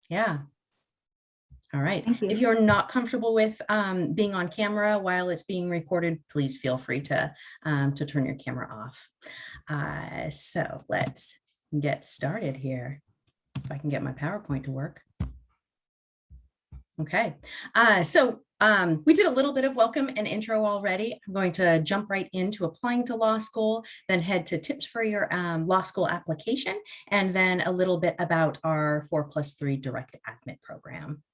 Yeah. All right. Thank If you. you're not comfortable with being on camera while it's being recorded, please feel free to turn your camera off. So let's get started here. If I can get my PowerPoint to work. Okay. We did a little bit of welcome and intro already. I'm going to jump right into applying to law school, then head to tips for your law school application, and then a little bit about our 4+3 direct admit program.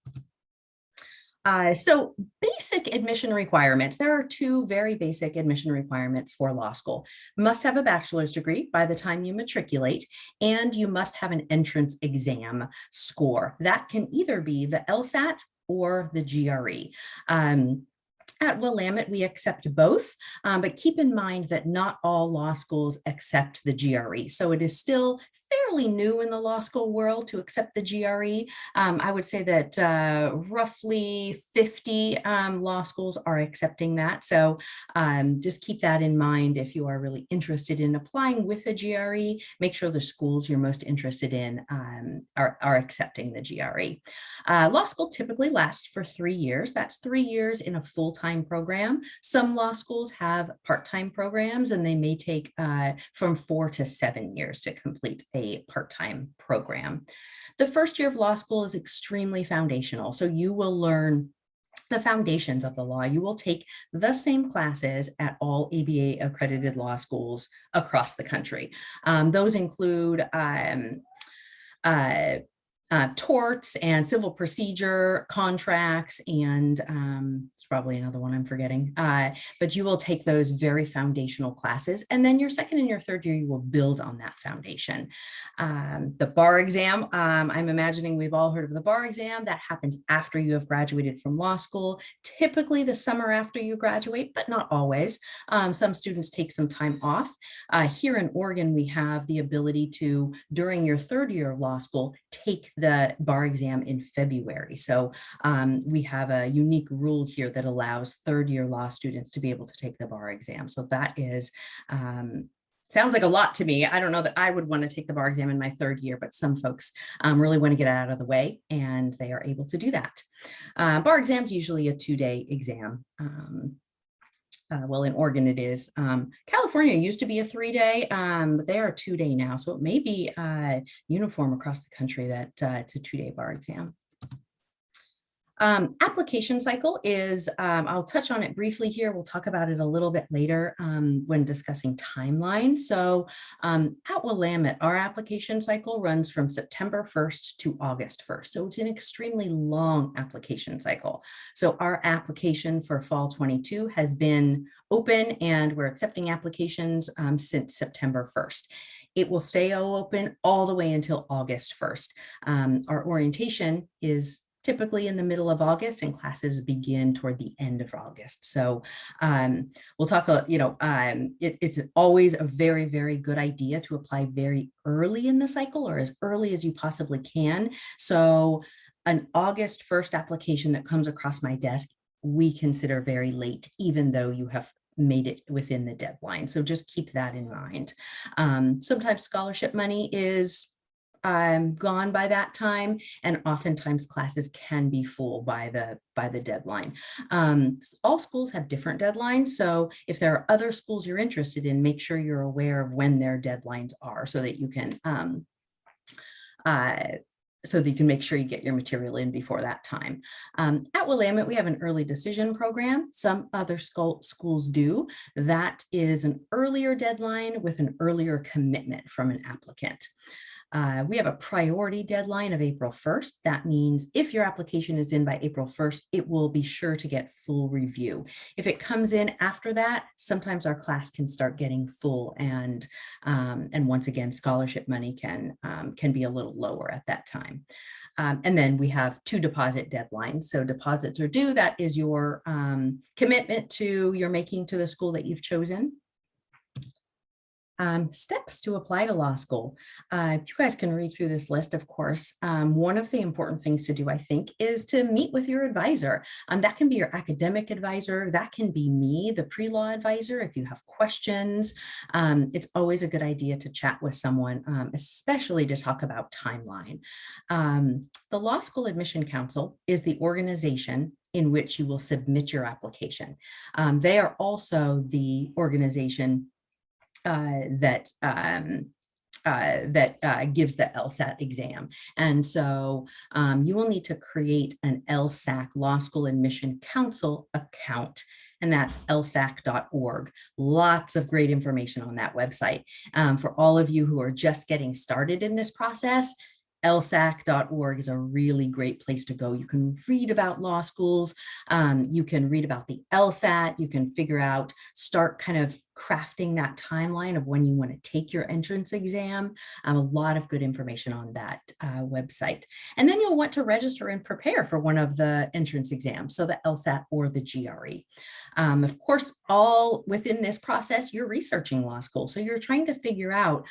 So basic admission requirements. There are two very basic admission requirements for law school. You must have a bachelor's degree by the time you matriculate, and you must have an entrance exam score. That can either be the LSAT or the GRE. At Willamette, we accept both, but keep in mind that not all law schools accept the GRE. So it is still fairly new in the law school world to accept the GRE. I would say that roughly 50 law schools are accepting that. So just keep that in mind if you are really interested in applying with a GRE. Make sure the schools you're most interested in are accepting the GRE. Law school typically lasts for 3 years. That's 3 years in a full-time program. Some law schools have part-time programs, and they may take from 4 to 7 years to complete a part-time program. The first year of law school is extremely foundational. So you will learn the foundations of the law. You will take the same classes at all ABA accredited law schools across the country. Those include torts and civil procedure, contracts, and it's probably another one I'm forgetting, but you will take those very foundational classes. And then your second and your third year, you will build on that foundation. The bar exam, I'm imagining we've all heard of the bar exam. That happens after you have graduated from law school, typically the summer after you graduate, but not always. Some students take some time off. Here in Oregon, we have the ability to, during your third year of law school, take the bar exam in February. So we have a unique rule here that allows third year law students to be able to take the bar exam. So that is, sounds like a lot to me. I don't know that I would want to take the bar exam in my third year, but some folks really want to get out of the way, and they are able to do that. Bar exam is usually a 2-day exam. Well, in Oregon it is. California used to be a 3-day, but they are a 2-day now. So it may be uniform across the country that it's a 2-day bar exam. Application cycle is, I'll touch on it briefly here. We'll talk about it a little bit later when discussing timeline. So at Willamette, our application cycle runs from September 1st to August 1st. So it's an extremely long application cycle. So our application for fall 22 has been open, and we're accepting applications since September 1st. It will stay open all the way until August 1st. Our orientation is typically in the middle of August, and classes begin toward the end of August. So we'll talk, it's always a very, very good idea to apply very early in the cycle, or as early as you possibly can. So an August 1st application that comes across my desk, we consider very late, even though you have made it within the deadline. So just keep that in mind. Sometimes scholarship money is gone by that time, and oftentimes classes can be full by the deadline. All schools have different deadlines, so if there are other schools you're interested in, make sure you're aware of when their deadlines are, so that you can make sure you get your material in before that time. At Willamette, we have an early decision program. Some other schools do. That is an earlier deadline with an earlier commitment from an applicant. We have a priority deadline of April 1st. That means if your application is in by April 1st, it will be sure to get full review. If it comes in after that, sometimes our class can start getting full, and once again, scholarship money can be a little lower at that time. And then we have 2 deposit deadlines. So deposits are due. That is your commitment to you're making to the school that you've chosen. Steps to apply to law school. You guys can read through this list, of course. One of the important things to do, I think, is to meet with your advisor. That can be your academic advisor. That can be me, the pre-law advisor, if you have questions. It's always a good idea to chat with someone, especially to talk about timeline. The Law School Admission Council is the organization in which you will submit your application. They are also the organization that gives the LSAT exam. And so you will need to create an LSAC, Law School Admission Council account, and that's lsac.org. Lots of great information on that website. For all of you who are just getting started in this process, lsac.org is a really great place to go. You can read about law schools. You can read about the LSAT. You can start kind of crafting that timeline of when you want to take your entrance exam. A lot of good information on that website. And then you'll want to register and prepare for one of the entrance exams, so the LSAT or the GRE. Of course, all within this process, you're researching law school. So you're trying to figure out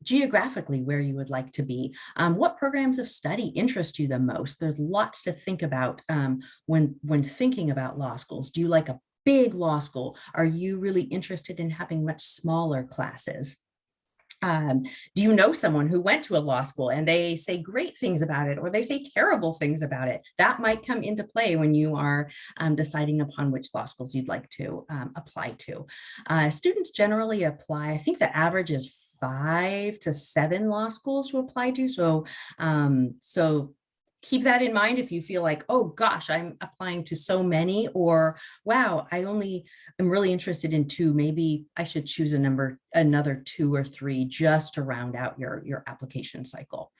geographically where you would like to be, what programs of study interest you the most. There's lots to think about when thinking about law schools. Do you like a big law school? Are you really interested in having much smaller classes? Do you know someone who went to a law school and they say great things about it, or they say terrible things about it? That might come into play when you are deciding upon which law schools you'd like to apply to. Students generally apply, I think the average is 5 to 7 law schools to apply to. So keep that in mind if you feel like, oh gosh, I'm applying to so many, or wow, I only am really interested in 2. Maybe I should choose another 2 or 3 just to round out your application cycle.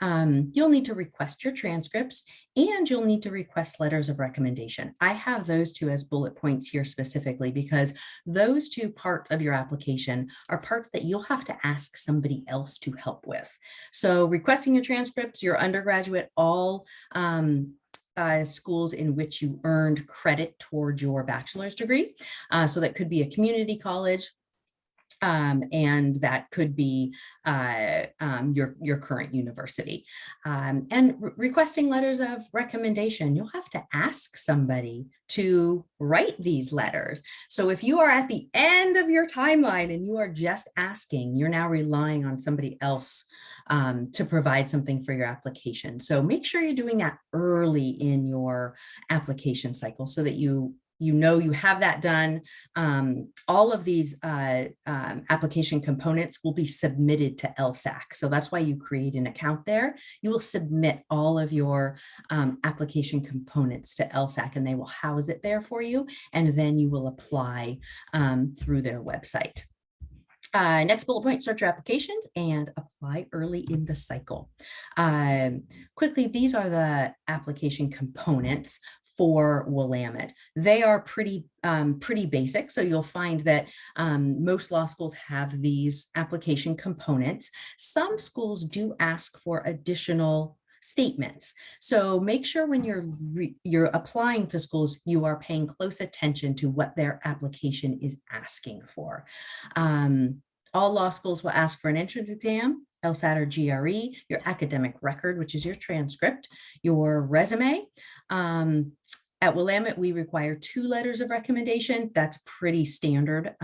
You'll need to request your transcripts, and you'll need to request letters of recommendation. I have those 2 as bullet points here specifically because those 2 parts of your application are parts that you'll have to ask somebody else to help with. So requesting your transcripts, your undergraduate, all schools in which you earned credit toward your bachelor's degree. So that could be a community college, and that could be your current university. And requesting letters of recommendation, you'll have to ask somebody to write these letters. So if you are at the end of your timeline and you are just asking, you're now relying on somebody else to provide something for your application. So make sure you're doing that early in your application cycle so that you know you have that done. All of these application components will be submitted to LSAC. So that's why you create an account there. You will submit all of your application components to LSAC, and they will house it there for you. And then you will apply through their website. Next bullet point, start your applications and apply early in the cycle. Quickly, these are the application components for Willamette. They are pretty basic. So you'll find that most law schools have these application components. Some schools do ask for additional statements. So make sure when you're applying to schools, you are paying close attention to what their application is asking for. All law schools will ask for an entrance exam, LSAT or GRE, your academic record, which is your transcript, your resume. At Willamette, we require 2 letters of recommendation. That's pretty standard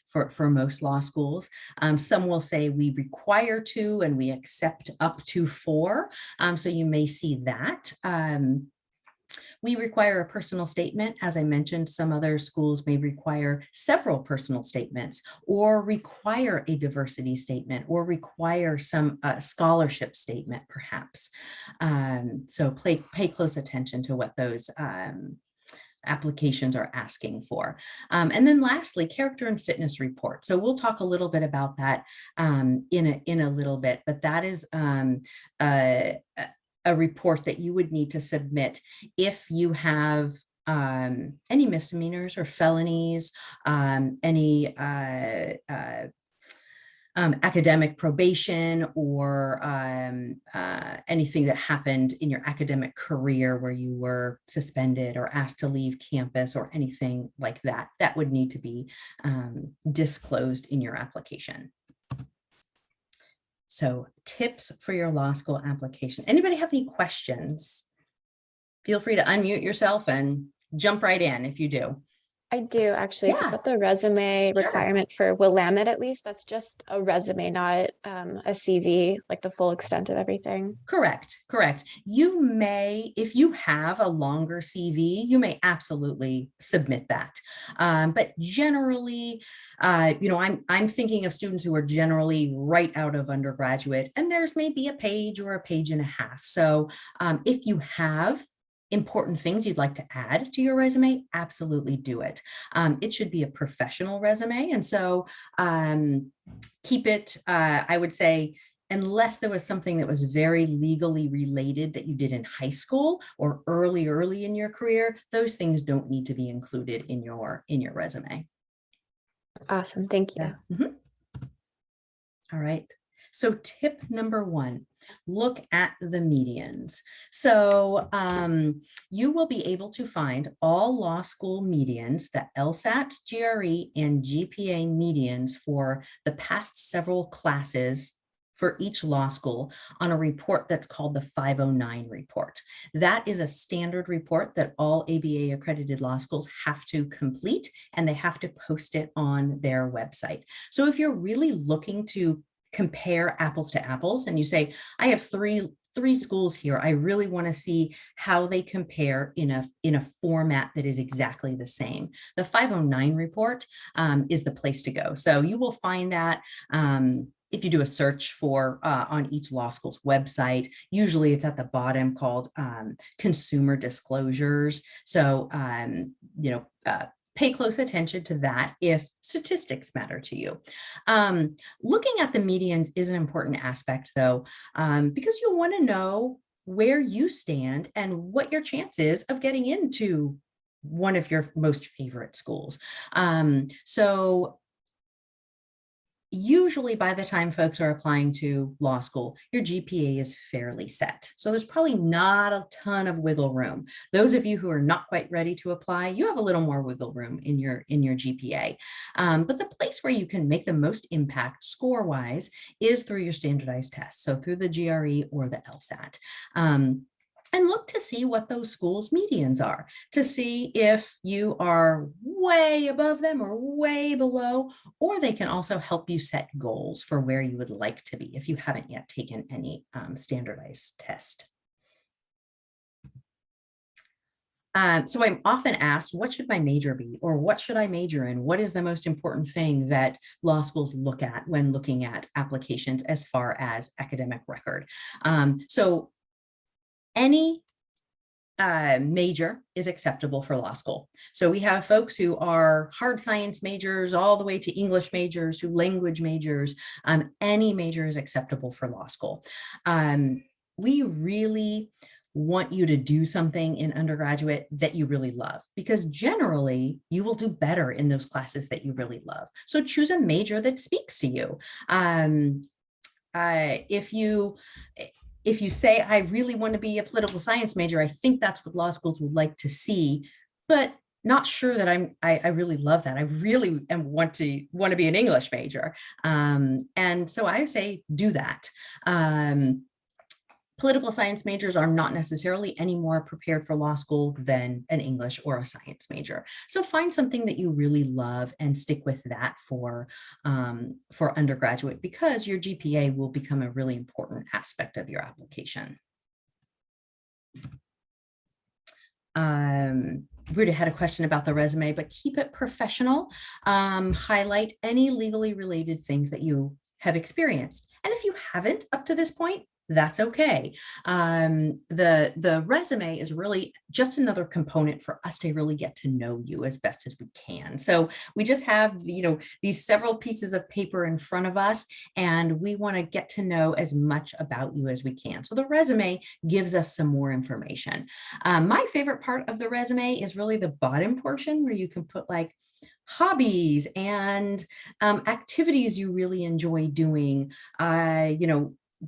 for most law schools. Some will say we require 2 and we accept up to 4. So you may see that. We require a personal statement. As I mentioned, some other schools may require several personal statements, or require a diversity statement, or require some scholarship statement, perhaps. So pay close attention to what those applications are asking for. And then lastly, character and fitness report. So we'll talk a little bit about that in a little bit, but that is a report that you would need to submit if you have any misdemeanors or felonies, any academic probation or anything that happened in your academic career where you were suspended or asked to leave campus or anything like that, that would need to be disclosed in your application. So tips for your law school application. Anybody have any questions? Feel free to unmute yourself and jump right in if you do. I do actually. Yeah. About the resume requirement for Willamette, at least, that's just a resume, not a CV, like the full extent of everything. Correct. You may, if you have a longer CV, you may absolutely submit that. But generally, I'm thinking of students who are generally right out of undergraduate, and there's maybe a page or a page and a half. So if you have important things you'd like to add to your resume, absolutely do it. It should be a professional resume. And so keep it, I would say, unless there was something that was very legally related that you did in high school or early in your career, those things don't need to be included in your resume. Awesome. Thank you. Yeah. Mm-hmm. All right. So tip number 1, look at the medians. So you will be able to find all law school medians, the LSAT, GRE, and GPA medians for the past several classes for each law school on a report that's called the 509 report. That is a standard report that all ABA accredited law schools have to complete, and they have to post it on their website. So if you're really looking to compare apples to apples and you say, I have three schools here, I really want to see how they compare in a format that is exactly the same, the 509 report is the place to go. So you will find that if you do a search for on each law school's website, usually it's at the bottom called consumer disclosures. So pay close attention to that if statistics matter to you. Looking at the medians is an important aspect, though, because you'll want to know where you stand and what your chance is of getting into one of your most favorite schools. So usually by the time folks are applying to law school, your GPA is fairly set. So there's probably not a ton of wiggle room. Those of you who are not quite ready to apply, you have a little more wiggle room in your GPA. But the place where you can make the most impact score-wise is through your standardized tests. So through the GRE or the LSAT. And look to see what those schools' medians are, to see if you are way above them or way below, or they can also help you set goals for where you would like to be if you haven't yet taken any standardized test. So I'm often asked, what should my major be? Or what should I major in? What is the most important thing that law schools look at when looking at applications as far as academic record? So any major is acceptable for law school. So we have folks who are hard science majors all the way to English majors, to language majors. Any major is acceptable for law school. We really want you to do something in undergraduate that you really love, because generally you will do better in those classes that you really love. So choose a major that speaks to you. If you say, I really want to be a political science major, I think that's what law schools would like to see, but not sure that I really love that. I really want to be an English major. And so I say, do that. Political science majors are not necessarily any more prepared for law school than an English or a science major. So find something that you really love and stick with that for undergraduate, because your GPA will become a really important aspect of your application. Ruta had a question about the resume, but keep it professional. Highlight any legally related things that you have experienced. And if you haven't up to this point, that's okay. The resume is really just another component for us to really get to know you as best as we can. So we just have, these several pieces of paper in front of us, and we want to get to know as much about you as we can. So the resume gives us some more information. My favorite part of the resume is really the bottom portion, where you can put like hobbies and activities you really enjoy doing.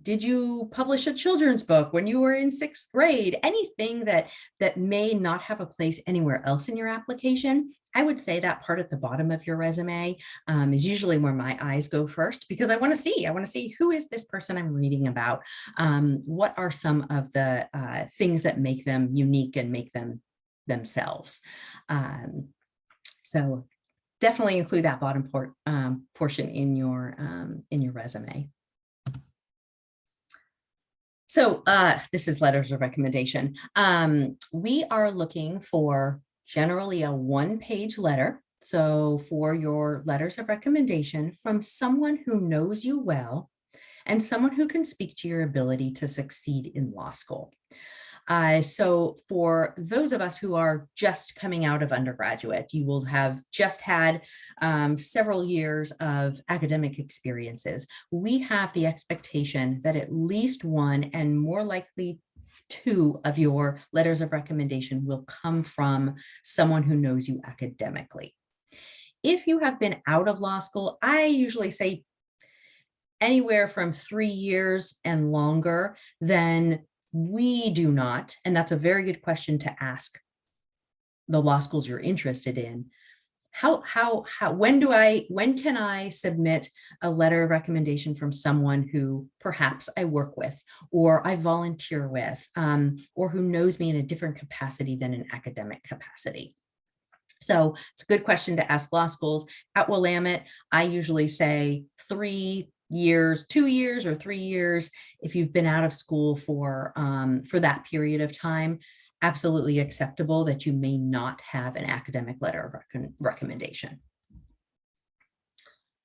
Did you publish a children's book when you were in sixth grade? Anything that may not have a place anywhere else in your application, I would say that part at the bottom of your resume is usually where my eyes go first, because I want to see who is this person I'm reading about? What are some of the things that make them unique and make them themselves? So definitely include that bottom portion in your resume. So this is letters of recommendation. We are looking for generally a one-page letter. So for your letters of recommendation from someone who knows you well and someone who can speak to your ability to succeed in law school. So for those of us who are just coming out of undergraduate, you will have just had several years of academic experiences. We have the expectation that at least one and more likely two of your letters of recommendation will come from someone who knows you academically. If you have been out of law school, I usually say anywhere from 3 years and longer, then we do not, and that's a very good question to ask the law schools you're interested in. When can I submit a letter of recommendation from someone who perhaps I work with, or I volunteer with, or who knows me in a different capacity than an academic capacity? So it's a good question to ask law schools. At Willamette, I usually say 3 years, 2 years, or 3 years. If you've been out of school for that period of time, absolutely acceptable that you may not have an academic letter of recommendation.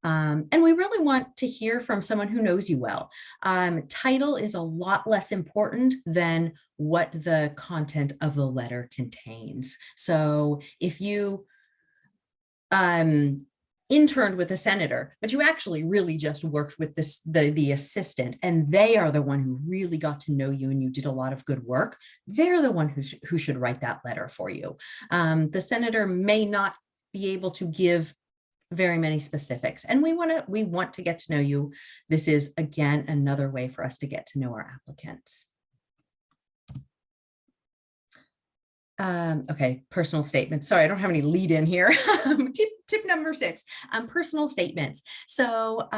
And we really want to hear from someone who knows you well. Title is a lot less important than what the content of the letter contains. So if you interned with a senator, but you actually really just worked with the assistant, and they are the one who really got to know you and you did a lot of good work, they're the one who should write that letter for you. The senator may not be able to give very many specifics, and we want to get to know you. This is, again, another way for us to get to know our applicants. Okay, personal statements. Sorry, I don't have any lead in here. Tip number 6, personal statements. So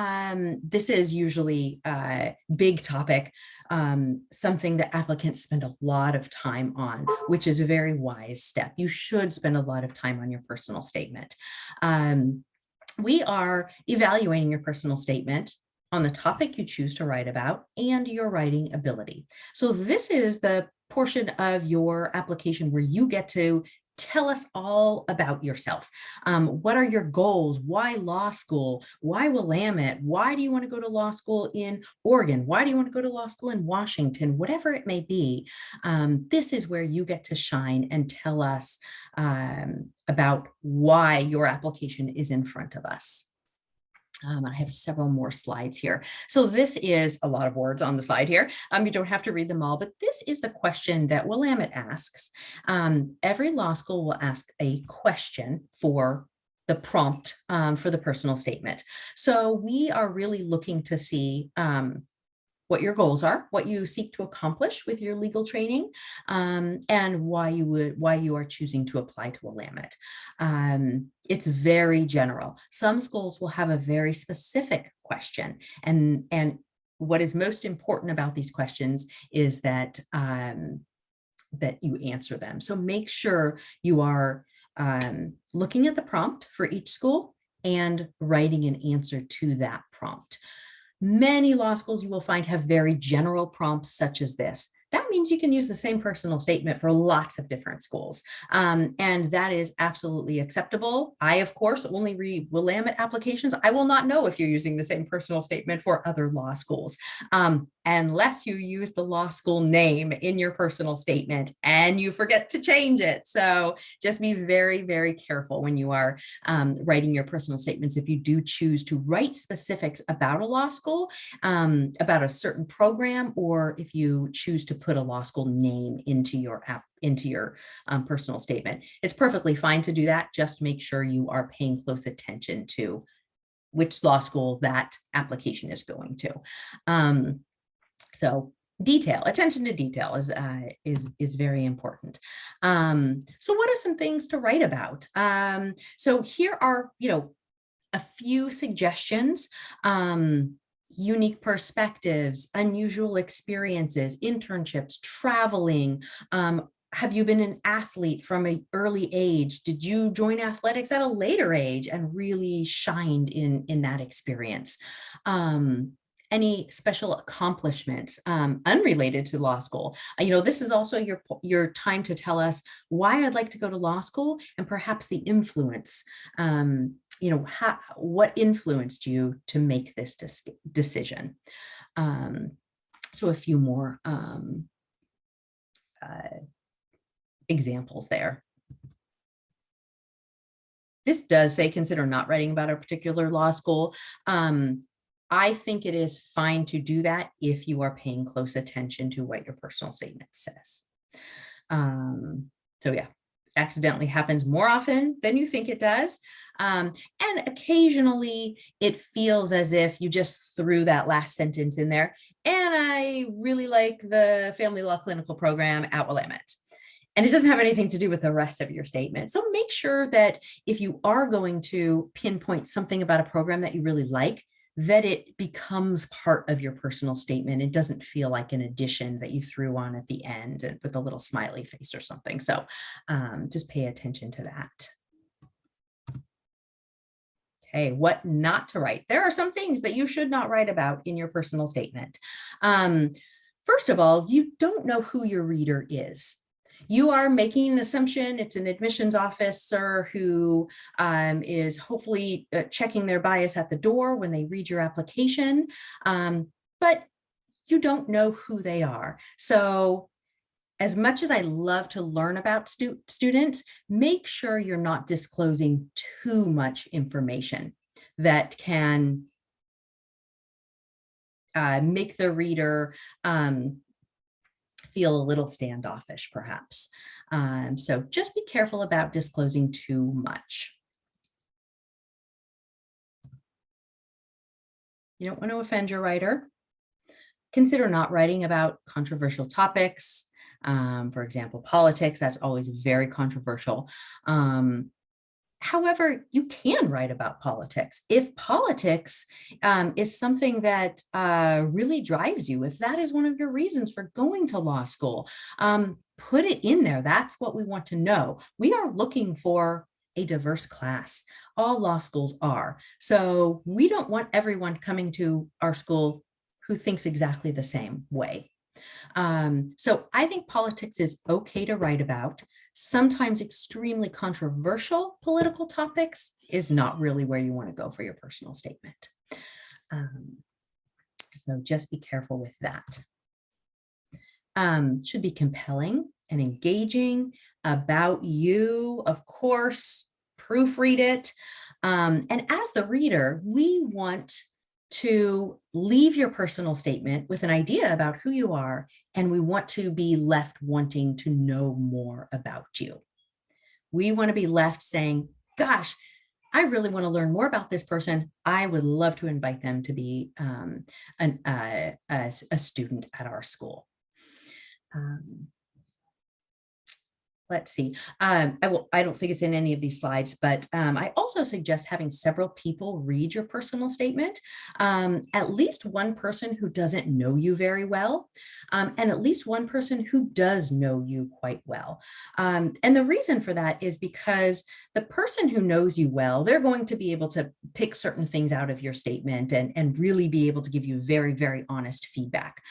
this is usually a big topic, something that applicants spend a lot of time on, which is a very wise step. You should spend a lot of time on your personal statement. We are evaluating your personal statement on the topic you choose to write about and your writing ability. So this is the portion of your application where you get to tell us all about yourself. What are your goals? Why law school? Why Willamette? Why do you want to go to law school in Oregon? Why do you want to go to law school in Washington? Whatever it may be, this is where you get to shine and tell us about why your application is in front of us. I have several more slides here. So this is a lot of words on the slide here. You don't have to read them all, but this is the question that Willamette asks. Every law school will ask a question for the prompt for the personal statement. So we are really looking to see what your goals are, what you seek to accomplish with your legal training, and why you are choosing to apply to Willamette. It's very general. Some schools will have a very specific question, and what is most important about these questions is that that you answer them. So make sure you are looking at the prompt for each school and writing an answer to that prompt. Many law schools you will find have very general prompts such as this. That means you can use the same personal statement for lots of different schools. And that is absolutely acceptable. I, of course, only read Willamette applications. I will not know if you're using the same personal statement for other law schools. unless you use the law school name in your personal statement and you forget to change it. So just be very, very careful when you are writing your personal statements. If you do choose to write specifics about a law school, about a certain program, or if you choose to put a law school name into your personal statement, it's perfectly fine to do that. Just make sure you are paying close attention to which law school that application is going to. So attention to detail is very important. So what are some things to write about? So here are, a few suggestions. Unique perspectives, unusual experiences, internships, traveling. Have you been an athlete from an early age? Did you join athletics at a later age and really shined in that experience? Any special accomplishments unrelated to law school? This is also your time to tell us why I'd like to go to law school and perhaps the influence. What influenced you to make this decision? So a few more examples there. This does say consider not writing about a particular law school. I think it is fine to do that if you are paying close attention to what your personal statement says. So yeah, accidentally happens more often than you think it does. And occasionally it feels as if you just threw that last sentence in there. And I really like the family law clinical program at Willamette. And it doesn't have anything to do with the rest of your statement. So make sure that if you are going to pinpoint something about a program that you really like, that it becomes part of your personal statement. It doesn't feel like an addition that you threw on at the end with a little smiley face or something. So just pay attention to that. Okay, what not to write. There are some things that you should not write about in your personal statement. First of all, you don't know who your reader is. You are making an assumption. It's an admissions officer who is hopefully checking their bias at the door when they read your application, but you don't know who they are. So as much as I love to learn about students, make sure you're not disclosing too much information that can make the reader feel a little standoffish, perhaps. So just be careful about disclosing too much. You don't want to offend your writer. Consider not writing about controversial topics. For example, politics, that's always very controversial. However, you can write about politics. If politics is something that really drives you, if that is one of your reasons for going to law school, put it in there. That's what we want to know. We are looking for a diverse class. All law schools are. So we don't want everyone coming to our school who thinks exactly the same way. So I think politics is okay to write about. Sometimes extremely controversial political topics is not really where you want to go for your personal statement. So just be careful with that. Should be compelling and engaging about you, of course, proofread it. And as the reader, we want to leave your personal statement with an idea about who you are, and we want to be left wanting to know more about you. We want to be left saying, gosh, I really want to learn more about this person. I would love to invite them to be a student at our school. Let's see. I don't think it's in any of these slides, but I also suggest having several people read your personal statement. At least one person who doesn't know you very well, and at least one person who does know you quite well. And the reason for that is because the person who knows you well, they're going to be able to pick certain things out of your statement and really be able to give you very, very honest feedback.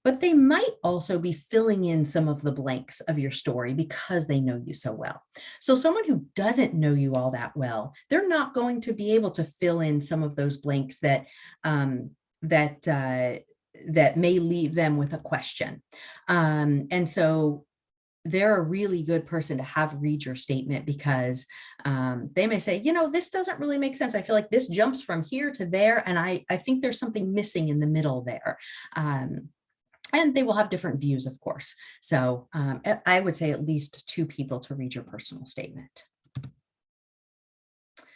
But they might also be filling in some of the blanks of your story because they know you so well. So someone who doesn't know you all that well, they're not going to be able to fill in some of those blanks that that may leave them with a question. And so they're a really good person to have read your statement, because they may say, you know, this doesn't really make sense. I feel like this jumps from here to there, and I think there's something missing in the middle there. And they will have different views, of course. So I would say at least 2 people to read your personal statement.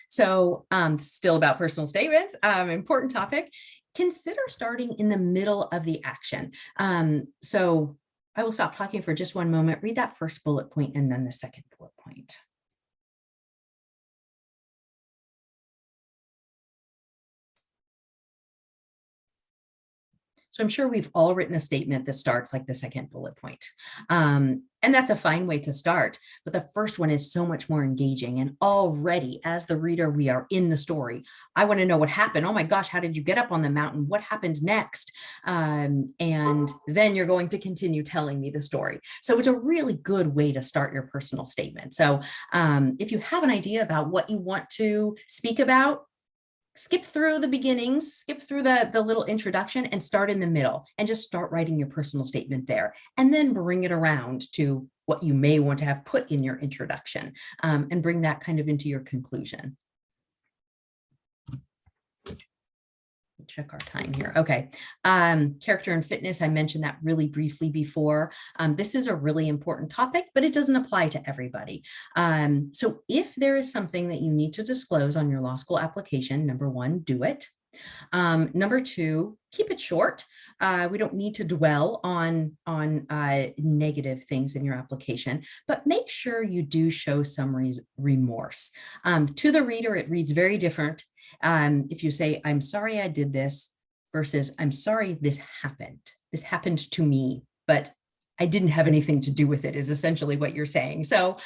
So still about personal statements, important topic. Consider starting in the middle of the action. So I will stop talking for just one moment, read that first bullet point and then the second bullet point. So I'm sure we've all written a statement that starts like the second bullet point. And that's a fine way to start. But the first one is so much more engaging. And already, as the reader, we are in the story. I want to know what happened. Oh my gosh, how did you get up on the mountain? What happened next? And then you're going to continue telling me the story. So it's a really good way to start your personal statement. So if you have an idea about what you want to speak about, skip through the beginnings, skip through the little introduction and start in the middle and just start writing your personal statement there, and then bring it around to what you may want to have put in your introduction, and bring that kind of into your conclusion. Check our time here. Okay. Character and fitness. I mentioned that really briefly before. This is a really important topic, but it doesn't apply to everybody. So if there is something that you need to disclose on your law school application, number 1, do it. Number 2, keep it short. We don't need to dwell on negative things in your application, but make sure you do show some remorse. To the reader, it reads very different. If you say, I'm sorry I did this, versus I'm sorry this happened. This happened to me, but I didn't have anything to do with it, is essentially what you're saying. So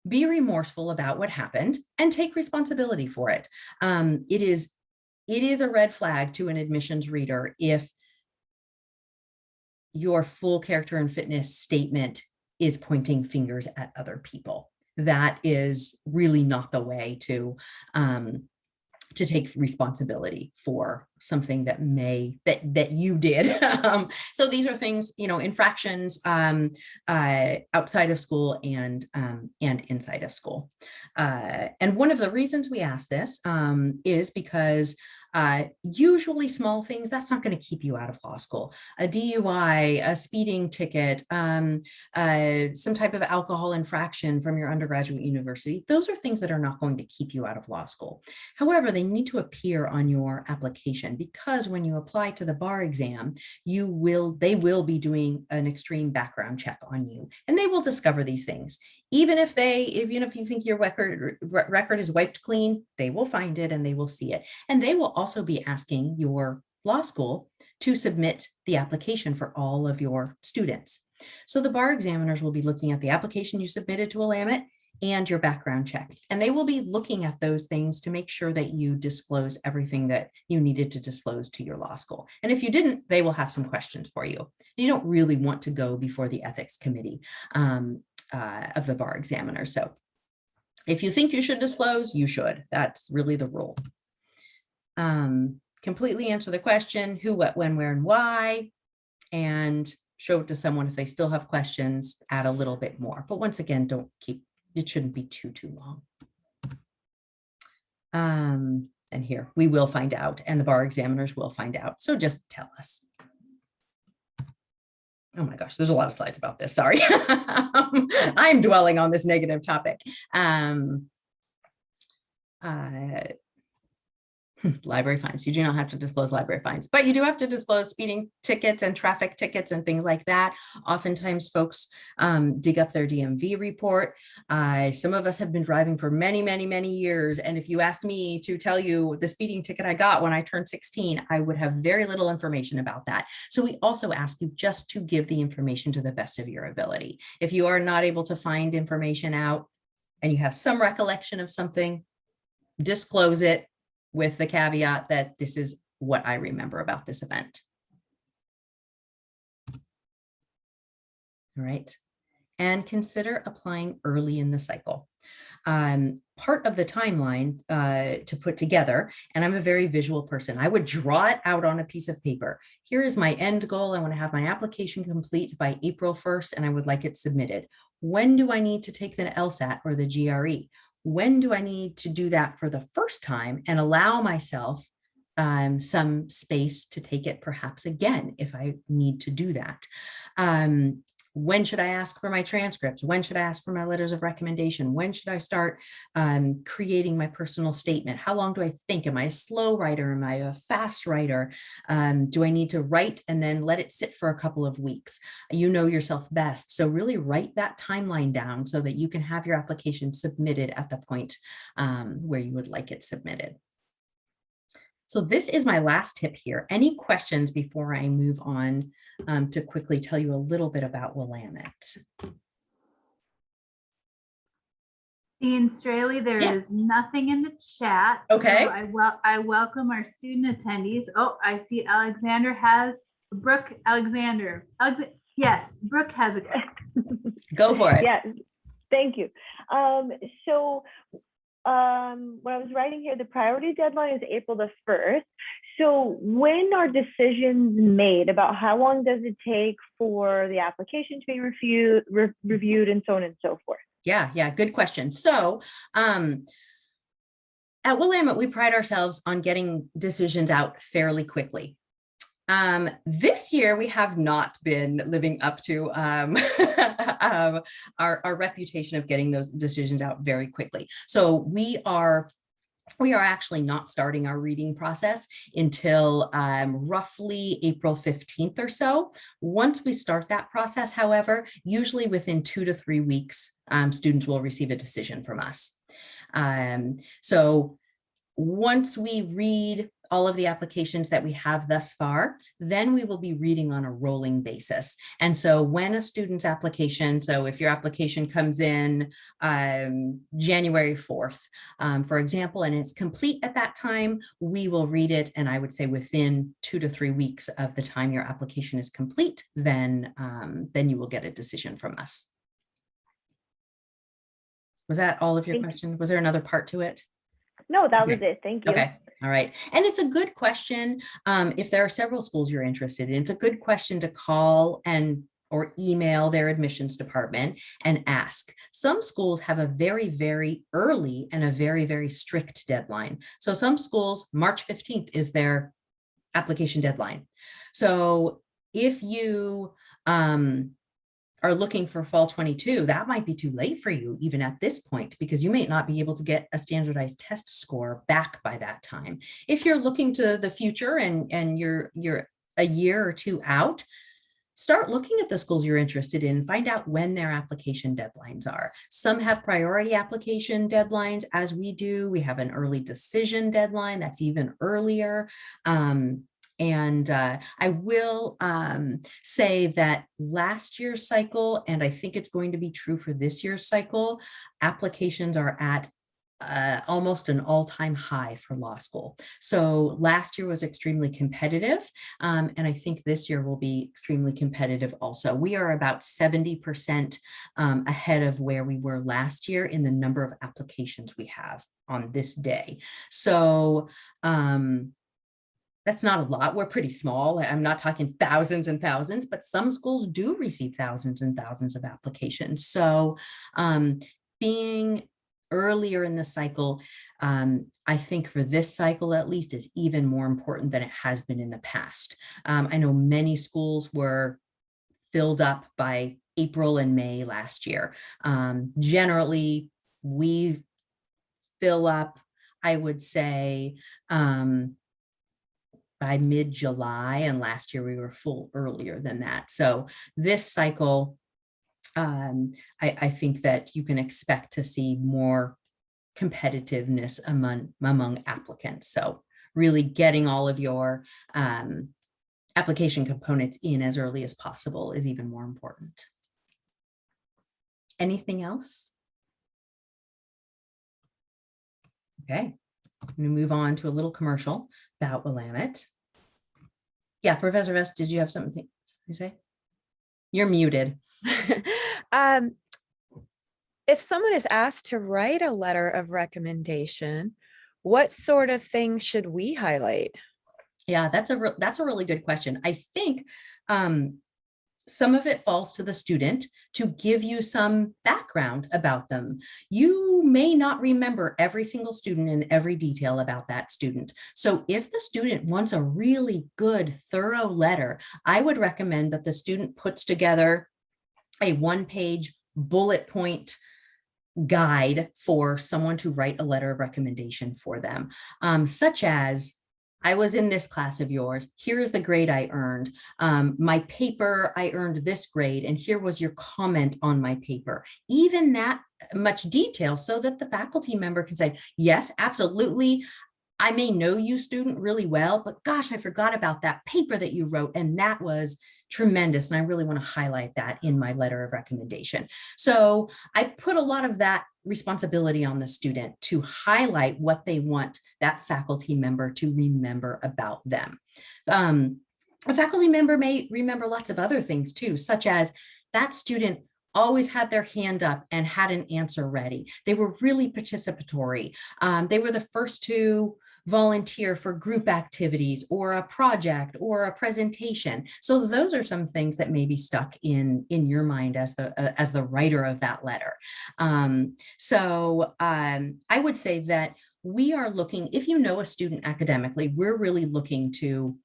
be remorseful about what happened and take responsibility for it. It is a red flag to an admissions reader if your full character and fitness statement is pointing fingers at other people. That is really not the way to take responsibility for something that you did. So these are things, infractions outside of school and inside of school. And one of the reasons we ask this is because usually small things, that's not going to keep you out of law school. A DUI, a speeding ticket, some type of alcohol infraction from your undergraduate university, those are things that are not going to keep you out of law school. However, they need to appear on your application, because when you apply to the bar exam, they will be doing an extreme background check on you, and they will discover these things. Even if you think your record is wiped clean, they will find it and they will see it. And they will also be asking your law school to submit the application for all of your students. So the bar examiners will be looking at the application you submitted to Willamette and your background check. And they will be looking at those things to make sure that you disclosed everything that you needed to disclose to your law school. And if you didn't, they will have some questions for you. You don't really want to go before the ethics committee of the bar examiner. So if you think you should disclose, you should. That's really the rule. Completely answer the question, who, what, when, where, and why, and show it to someone. If they still have questions, add a little bit more. But once again, it shouldn't be too long. And here, we will find out, and the bar examiners will find out. So just tell us. Oh my gosh, there's a lot of slides about this. Sorry. I'm dwelling on this negative topic. Library fines. You do not have to disclose library fines, but you do have to disclose speeding tickets and traffic tickets and things like that. Oftentimes folks dig up their DMV report. Some of us have been driving for many, many, many years. And if you asked me to tell you the speeding ticket I got when I turned 16, I would have very little information about that. So we also ask you just to give the information to the best of your ability. If you are not able to find information out and you have some recollection of something, disclose it, with the caveat that this is what I remember about this event. All right. and consider applying early in the cycle. Part of the timeline to put together, and I'm a very visual person, I would draw it out on a piece of paper. Here is my end goal. I want to have my application complete by April 1st, and I would like it submitted. When do I need to take the LSAT or the GRE? When do I need to do that for the first time and allow myself some space to take it perhaps again if I need to do that? When should I ask for my transcripts? When should I ask for my letters of recommendation? When should I start creating my personal statement? How long do I think? Am I a slow writer? Am I a fast writer? Do I need to write and then let it sit for a couple of weeks? You know yourself best. So really write that timeline down so that you can have your application submitted at the point where you would like it submitted. So this is my last tip here. Any questions before I move on to quickly tell you a little bit about Willamette? Dean Straley, there Yes. is nothing in the chat. Okay. So I welcome our student attendees. Oh, I see Alexander has, Brooke Alexander. Yes, Brooke has a question. Go for it. Yeah, thank you. When I was writing here, the priority deadline is April the 1st. So when are decisions made about how long does it take for the application to be reviewed and so on and so forth? Yeah, good question. So at Willamette, we pride ourselves on getting decisions out fairly quickly. This year, we have not been living up to our reputation of getting those decisions out very quickly. So we are actually not starting our reading process until roughly April 15th or so. Once we start that process, however, usually within 2 to 3 weeks, students will receive a decision from us. So once we read all of the applications that we have thus far, then we will be reading on a rolling basis. And so when a student's application, so if your application comes in January 4th, for example, and it's complete at that time, we will read it. And I would say within 2 to 3 weeks of the time your application is complete, then you will get a decision from us. Was that all of your question? Was there another part to it? No, that was it. Thank you. Okay. All right. And it's a good question. If there are several schools you're interested in, it's a good question to call or email their admissions department and ask. Some schools have a very, very early and a very, very strict deadline. So some schools, March 15th is their application deadline. So if you are looking for fall 22, that might be too late for you even at this point, because you may not be able to get a standardized test score back by that time. If you're looking to the future and you're a year or two out, start looking at the schools you're interested in, find out when their application deadlines are. Some have priority application deadlines, as we do. We have an early decision deadline that's even earlier. And I will say that last year's cycle, and I think it's going to be true for this year's cycle, applications are at almost an all-time high for law school. So last year was extremely competitive, and I think this year will be extremely competitive also. We are about 70% ahead of where we were last year in the number of applications we have on this day. So that's not a lot. We're pretty small. I'm not talking thousands and thousands, but some schools do receive thousands and thousands of applications. So being earlier in the cycle, I think for this cycle at least, is even more important than it has been in the past. I know many schools were filled up by April and May last year. Generally, we fill up, I would say, by mid-July, and last year we were full earlier than that. So this cycle, I think that you can expect to see more competitiveness among applicants. So really getting all of your application components in as early as possible is even more important. Anything else? Okay. I'm going to move on to a little commercial about Willamette. Yeah, Professor Vest, did you have something to say? You're muted. If someone is asked to write a letter of recommendation, what sort of things should we highlight? Yeah, that's a really good question. I think some of it falls to the student to give you some background about them. You may not remember every single student and every detail about that student. So if the student wants a really good, thorough letter, I would recommend that the student puts together a one-page bullet point guide for someone to write a letter of recommendation for them, such as, I was in this class of yours. Here is the grade I earned. My paper, I earned this grade, and here was your comment on my paper. Even that much detail so that the faculty member can say, yes, absolutely. I may know you, student, really well, but gosh, I forgot about that paper that you wrote, and that was tremendous. And I really want to highlight that in my letter of recommendation. So I put a lot of that responsibility on the student to highlight what they want that faculty member to remember about them. A faculty member may remember lots of other things too, such as that student always had their hand up and had an answer ready. They were really participatory. They were the first to volunteer for group activities or a project or a presentation. So those are some things that may be stuck in your mind as the writer of that letter. I would say that we are looking, if you know a student academically, we're really looking to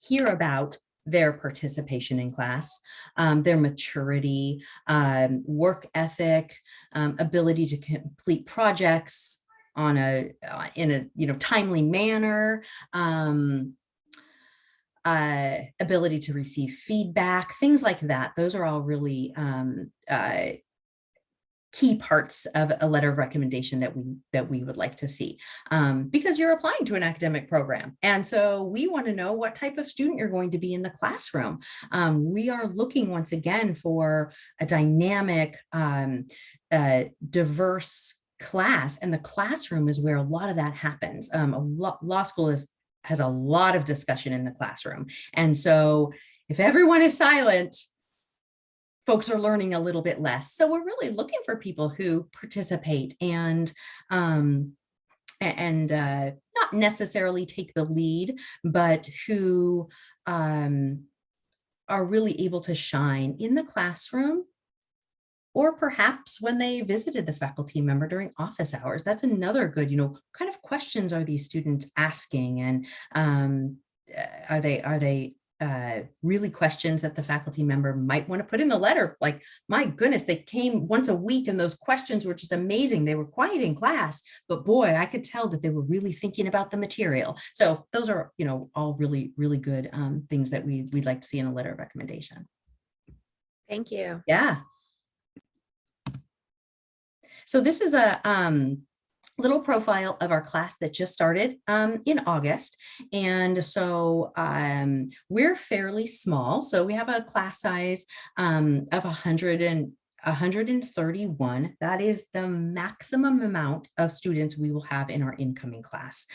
hear about their participation in class, their maturity, work ethic, ability to complete projects in a timely manner, ability to receive feedback, things like that. Those are all really key parts of a letter of recommendation that we would like to see, because you're applying to an academic program. And so we want to know what type of student you're going to be in the classroom. We are looking once again for a dynamic, diverse class, and the classroom is where a lot of that happens. Law school has a lot of discussion in the classroom. And so if everyone is silent, folks are learning a little bit less. So we're really looking for people who participate and not necessarily take the lead, but who are really able to shine in the classroom, or perhaps when they visited the faculty member during office hours. That's another good, kind of questions are these students asking, and are they really questions that the faculty member might want to put in the letter? Like, my goodness, they came once a week and those questions were just amazing. They were quiet in class, but boy, I could tell that they were really thinking about the material. So those are, all really, really good things that we'd like to see in a letter of recommendation. Thank you. Yeah. So this is a little profile of our class that just started in August. And so we're fairly small. So we have a class size of 131. That is the maximum amount of students we will have in our incoming class.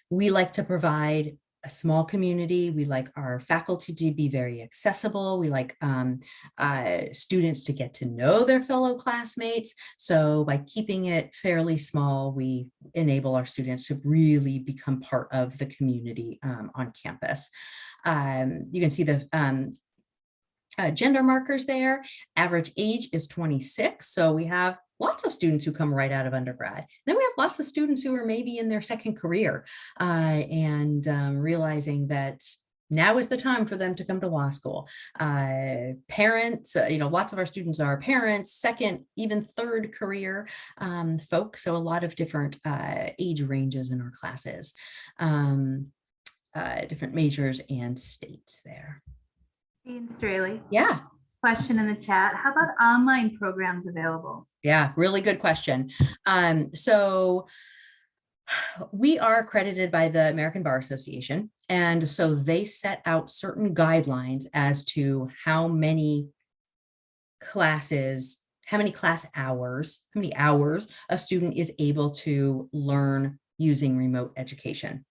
We like to provide a small community. We like our faculty to be very accessible. We like students to get to know their fellow classmates. So by keeping it fairly small, we enable our students to really become part of the community on campus. You can see the gender markers there. Average age is 26. So we have lots of students who come right out of undergrad. Then we have lots of students who are maybe in their second career and realizing that now is the time for them to come to law school. Parents, lots of our students are parents, second, even third career folks. So a lot of different age ranges in our classes, different majors and states there. Dean Straley. Yeah. Question in the chat. How about online programs available? Yeah, really good question. So we are accredited by the American Bar Association. And so they set out certain guidelines as to how many classes, how many class hours, how many hours a student is able to learn using remote education.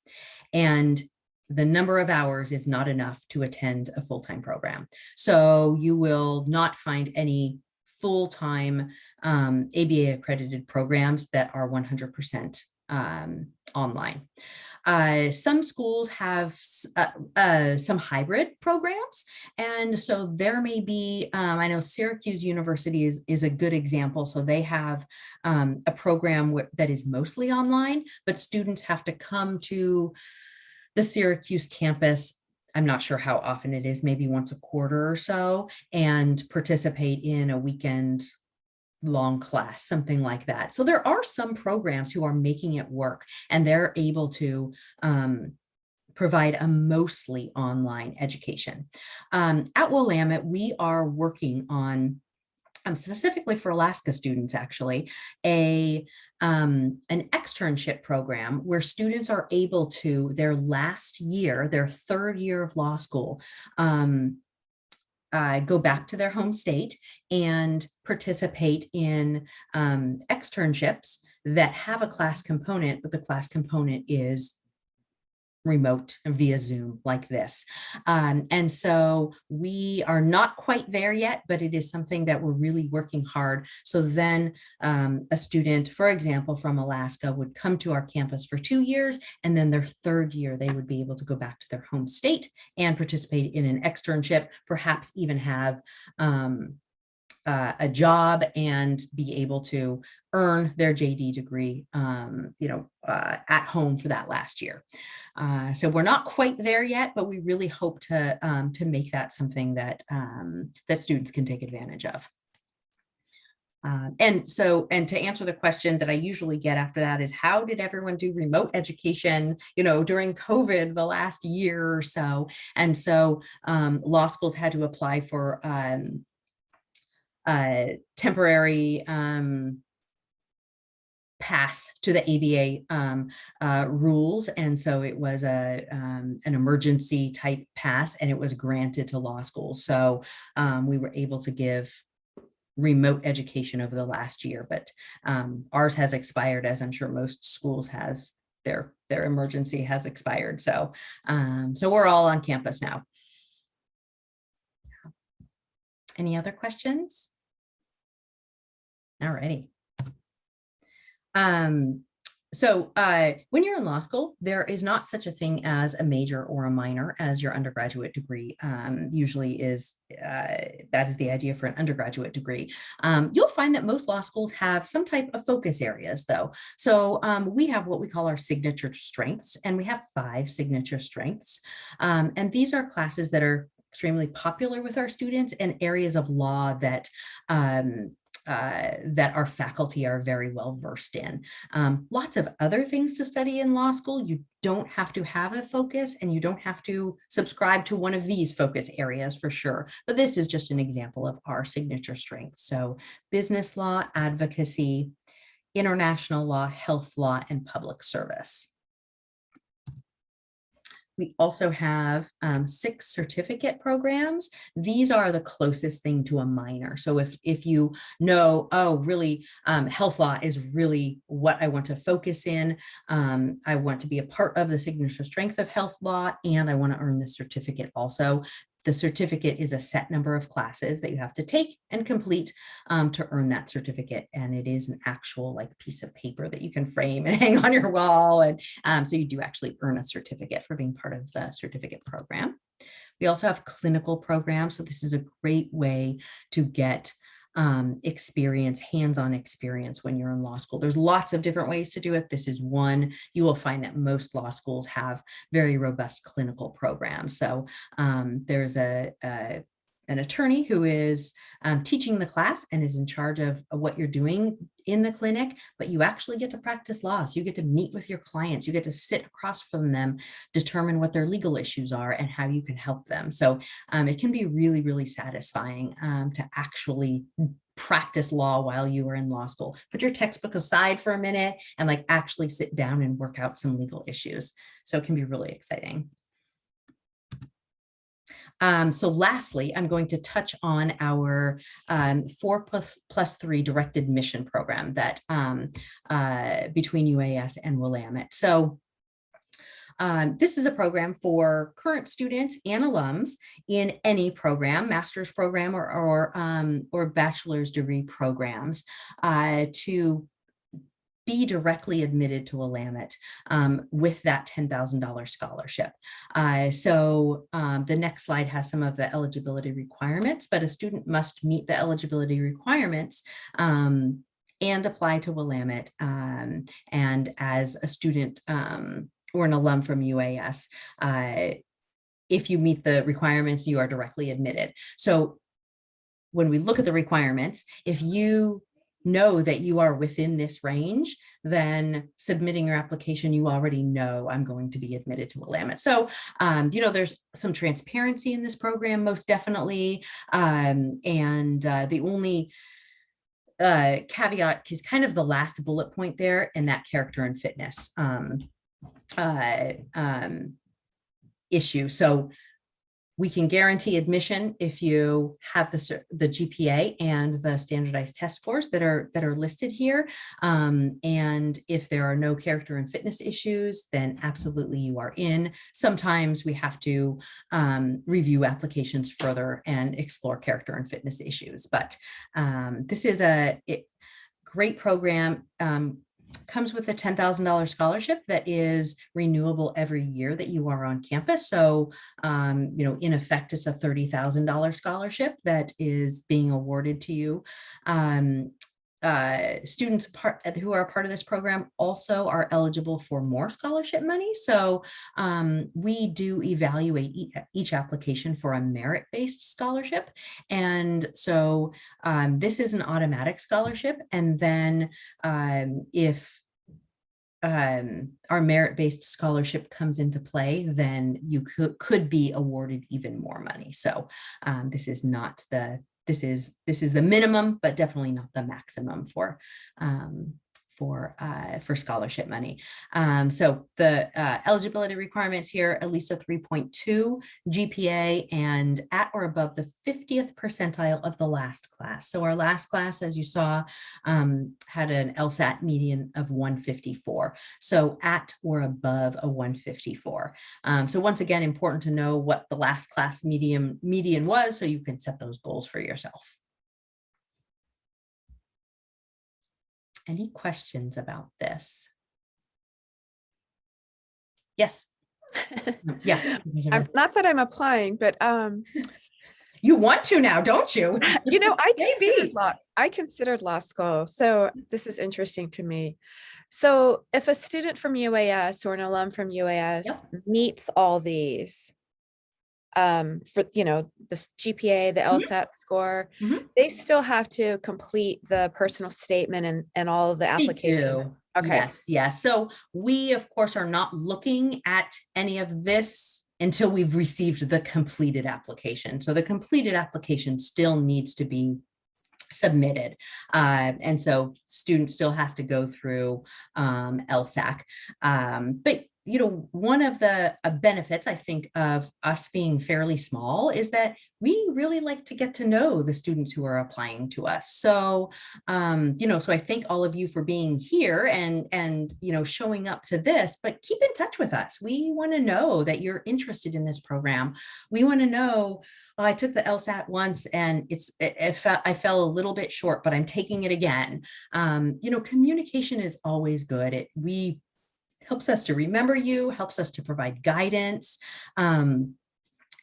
And the number of hours is not enough to attend a full-time program. So you will not find any full-time ABA accredited programs that are 100% online. Some schools have some hybrid programs. And so there may be, I know Syracuse University is a good example. So they have a program that is mostly online, but students have to come to the Syracuse campus. I'm not sure how often it is, maybe once a quarter or so, and participate in a weekend long class, something like that. So there are some programs who are making it work, and they're able to provide a mostly online education. At Willamette, we are working on, specifically for Alaska students, actually, an externship program where students are able to, their last year, their third year of law school, go back to their home state and participate in externships that have a class component, but the class component is remote via Zoom like this. And so we are not quite there yet, but it is something that we're really working hard. So then a student, for example, from Alaska would come to our campus for 2 years, and then their third year, they would be able to go back to their home state and participate in an externship, perhaps even have a job and be able to earn their JD degree, at home for that last year. So we're not quite there yet, but we really hope to make that something that that students can take advantage of. And to answer the question that I usually get after that is, how did everyone do remote education, during COVID the last year or so? And so law schools had to apply for temporary pass to the ABA rules. And so it was an emergency type pass, and it was granted to law schools. So we were able to give remote education over the last year, but ours has expired, as I'm sure most schools has. Their emergency has expired. So we're all on campus now. Any other questions? All righty. So when you're in law school, there is not such a thing as a major or a minor as your undergraduate degree usually is. That is the idea for an undergraduate degree. You'll find that most law schools have some type of focus areas, though. So we have what we call our signature strengths, and we have 5 signature strengths. And these are classes that are extremely popular with our students and areas of law that that our faculty are very well versed in. Lots of other things to study in law school. You don't have to have a focus, and you don't have to subscribe to one of these focus areas for sure. But this is just an example of our signature strengths. So business law, advocacy, international law, health law, and public service. We also have 6 certificate programs. These are the closest thing to a minor. So if you know, oh, really, health law is really what I want to focus in. I want to be a part of the signature strength of health law, and I want to earn the certificate also. The certificate is a set number of classes that you have to take and complete to earn that certificate. And it is an actual piece of paper that you can frame and hang on your wall. And so you do actually earn a certificate for being part of the certificate program. We also have clinical programs. So this is a great way to get experience, hands-on experience when you're in law school. There's lots of different ways to do it. This is one. You will find that most law schools have very robust clinical programs. So there's an attorney who is teaching the class and is in charge of what you're doing in the clinic, but you actually get to practice law. So you get to meet with your clients, you get to sit across from them, determine what their legal issues are and how you can help them. So it can be really, really satisfying to actually practice law while you are in law school. Put your textbook aside for a minute and actually sit down and work out some legal issues. So it can be really exciting. So lastly, I'm going to touch on our 4+3 direct admission program that between UAS and Willamette. So This is a program for current students and alums in any program, master's program or bachelor's degree programs, to be directly admitted to Willamette with that $10,000 scholarship. So the next slide has some of the eligibility requirements, but a student must meet the eligibility requirements and apply to Willamette. And as a student or an alum from UAS, if you meet the requirements, you are directly admitted. So when we look at the requirements, if you know that you are within this range, then submitting your application, you already know I'm going to be admitted to Willamette. So, there's some transparency in this program, most definitely. The only caveat is kind of the last bullet point there, and that character and fitness issue. So we can guarantee admission if you have the GPA and the standardized test scores that are listed here. And if there are no character and fitness issues, then absolutely you are in. Sometimes we have to review applications further and explore character and fitness issues. But this is a great program. Comes with a $10,000 scholarship that is renewable every year that you are on campus. So, in effect, it's a $30,000 scholarship that is being awarded to you. Students who are part of this program also are eligible for more scholarship money. So we do evaluate each application for a merit-based scholarship. And so this is an automatic scholarship. And then if our merit-based scholarship comes into play, then you could be awarded even more money. So this is not this is the minimum, but definitely not the maximum for scholarship money. So the eligibility requirements here, at least a 3.2 GPA and at or above the 50th percentile of the last class. So our last class, as you saw, had an LSAT median of 154. So at or above a 154. So once again, important to know what the last class median was, so you can set those goals for yourself. Any questions about this? Yes. Yeah. Not that I'm applying, but you want to now, don't you? I considered law school, so this is interesting to me. So if a student from UAS or an alum from UAS meets all these, for the GPA, the LSAT score, they still have to complete the personal statement and all of the application. Okay. Yes. So we, of course, are not looking at any of this until we've received the completed application. So the completed application still needs to be submitted. And so student still has to go through LSAC. But one of the benefits, I think, of us being fairly small is that we really like to get to know the students who are applying to us. So, so I thank all of you for being here and showing up to this, but keep in touch with us. We want to know that you're interested in this program. We want to know, I took the LSAT once and I fell a little bit short, but I'm taking it again. Communication is always good. Helps us to remember you, helps us to provide guidance. And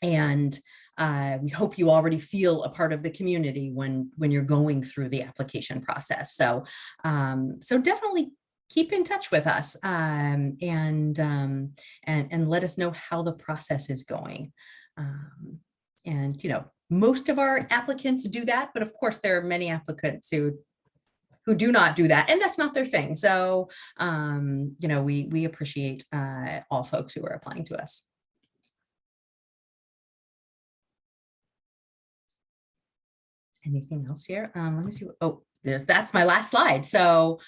we hope you already feel a part of the community when you're going through the application process. So definitely keep in touch with us and let us know how the process is going. Most of our applicants do that, but of course there are many applicants who do not do that, and that's not their thing. So, we appreciate all folks who are applying to us. Anything else here? Let me see. Oh, that's my last slide. So,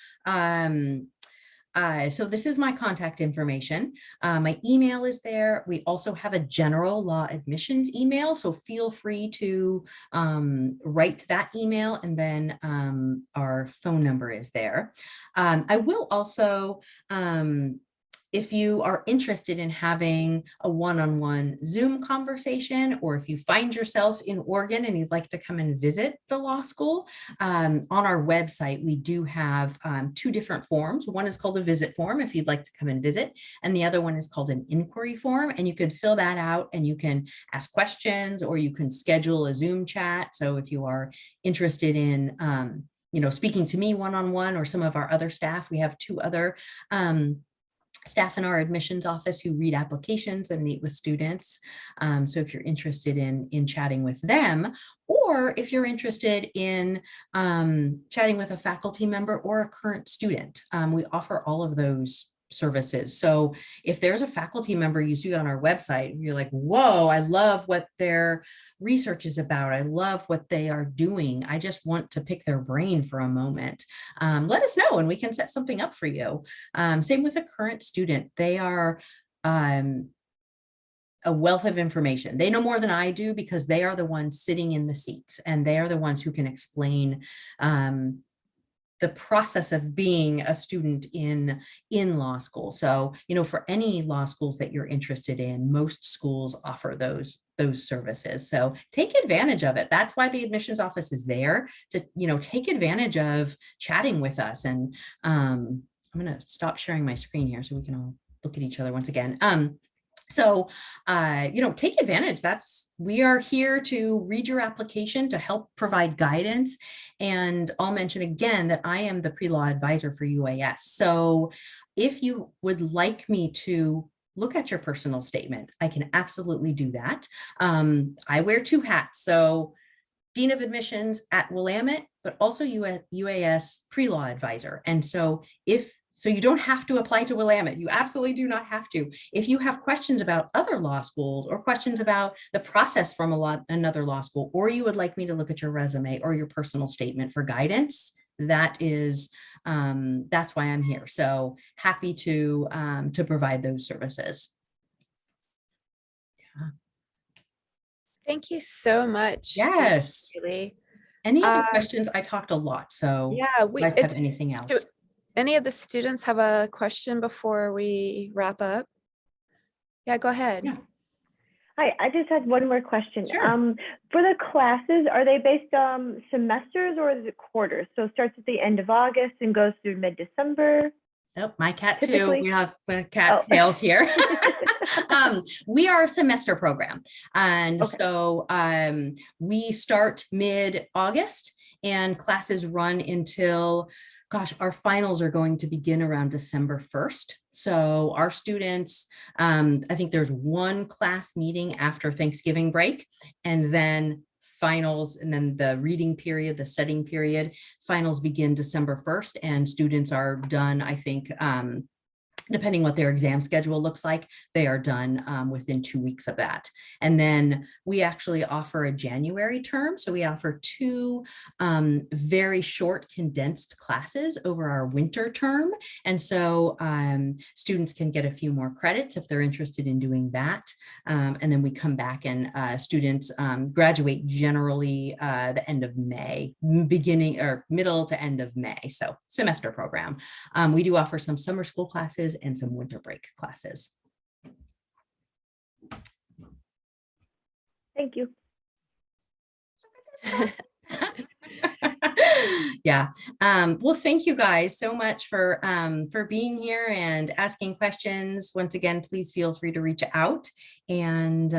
so this is my contact information. My email is there. We also have a general law admissions email, so feel free to write to that email, and then our phone number is there. I will also if you are interested in having a one-on-one Zoom conversation, or if you find yourself in Oregon and you'd like to come and visit the law school, on our website, we do have 2 different forms. One is called a visit form if you'd like to come and visit, and the other one is called an inquiry form, and you could fill that out and you can ask questions, or you can schedule a Zoom chat. So if you are interested in speaking to me one-on-one or some of our other staff, we have 2 other staff in our admissions office who read applications and meet with students. So if you're interested in chatting with them, or if you're interested in chatting with a faculty member or a current student, we offer all of those services. So if there's a faculty member you see on our website, you're like, whoa, I love what their research is about. I love what they are doing. I just want to pick their brain for a moment. Let us know and we can set something up for you. Same with a current student. They are a wealth of information. They know more than I do because they are the ones sitting in the seats, and they are the ones who can explain the process of being a student in law school. So, for any law schools that you're interested in, most schools offer those services. So take advantage of it. That's why the admissions office is there to, take advantage of chatting with us. And I'm going to stop sharing my screen here so we can all look at each other once again. So, take advantage. We are here to read your application, to help provide guidance. And I'll mention again that I am the pre-law advisor for UAS. So if you would like me to look at your personal statement, I can absolutely do that. I wear 2 hats. So Dean of Admissions at Willamette, but also UAS pre-law advisor. And so so you don't have to apply to Willamette. You absolutely do not have to. If you have questions about other law schools, or questions about the process from another law school, or you would like me to look at your resume or your personal statement for guidance, that's why I'm here. So happy to provide those services. Yeah. Thank you so much. Yes. Really. Any other questions? I talked a lot. So yeah, you guys have anything else? Any of the students have a question before we wrap up? Yeah, go ahead. Yeah. Hi, I just had one more question. Sure. For the classes, are they based on semesters or is it quarters? So it starts at the end of August and goes through mid-December? Oh, my cat Typically. too. We have cat tails here. We are a semester program. And so we start mid-August and classes run until, gosh, our finals are going to begin around December 1st. So our students, I think there's 1 class meeting after Thanksgiving break, and then finals, and then the reading period, the studying period, finals begin December 1st, and students are done, I think, depending what their exam schedule looks like, they are done within 2 weeks of that. And then we actually offer a January term. So we offer 2 very short condensed classes over our winter term. And so students can get a few more credits if they're interested in doing that. And then we come back and students graduate generally the end of May, beginning or middle to end of May. So semester program. We do offer some summer school classes and some winter break classes. Thank you. Yeah. Well, thank you guys so much for being here and asking questions. Once again, please feel free to reach out. And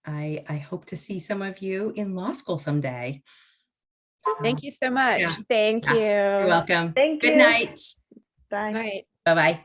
I hope to see some of you in law school someday. Thank you so much. Yeah. Thank you. You're welcome. Thank you. Good night. Bye. Good night. Bye-bye.